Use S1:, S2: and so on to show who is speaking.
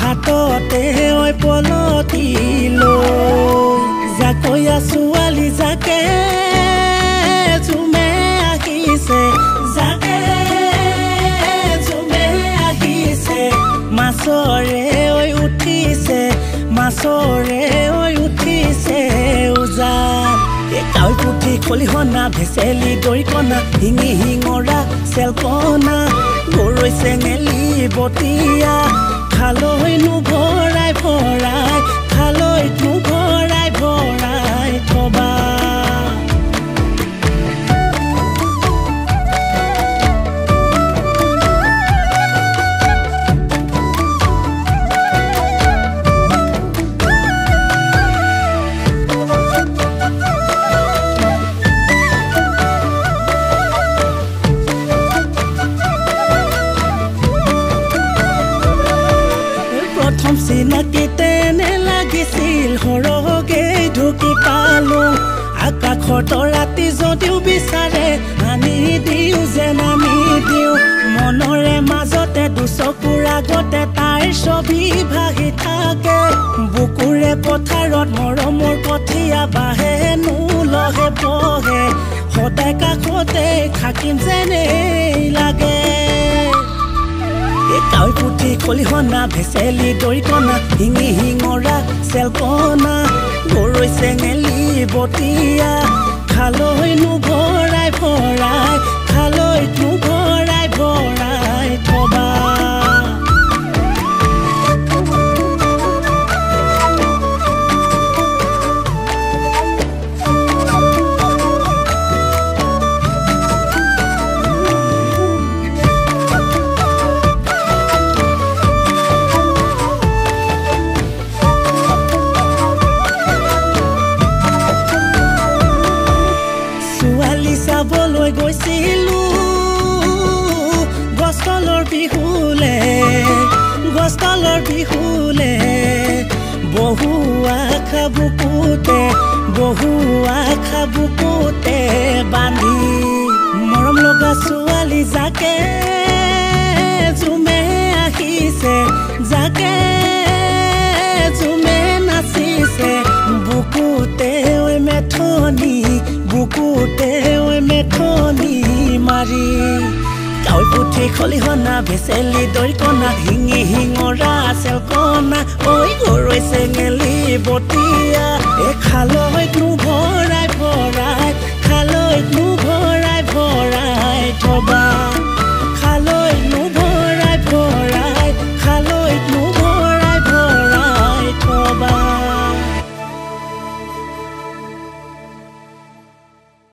S1: হাততে ওই পলতি লৈ জাকৈয়া ছোৱালী জাকে জুমে আহিছে মাছৰে ঐ উঠিছে উজান কাউৰী পুঠি খলিহনা ভেচেলি দৰিকণা শিঙি শিঙৰা চেলকণা গৰৈ চেঙেলি বতিয়া খালৈ ভৰাই থবা চিনাকি তেনে লাগিছিল হৰগে ঢুকি পালো আকাশৰ তৰাতি যদিও বিচাৰে আনি দিওঁ যেন আমি দিওঁ মনৰে মাজতে দুচকুৰ আগতে তাইৰ ছবি ভাহি থাকে বুকুৰে পথাৰত মৰমৰ কঠীয়া বাহে নুলহে বহে সদায় কাষতে থাকিম যেনেই লাগে কাউৰী পুঠি খলিহনা ভেচেলি দৰিকণা শিঙি শিঙৰা চেলকণা গৰৈ চেঙেলি বতিয়া খালৈ ভৰাই থবা চাবলৈ গৈছিলো গছতলৰ বিহুলে বহু আশা বুকুতে বান্ধি মৰম লগা ছোৱালী জাকে জুমে আহিছে জুমে নাচিছে বুকুতে ঐ মেথনি মাৰি কাউৰী পুঠি খলিহনা ভেচেলি দৰিকণা শিঙি শিঙৰা চেলকণা ঐ গৰৈ চেঙেলি বতিয়া খালৈ ভৰাই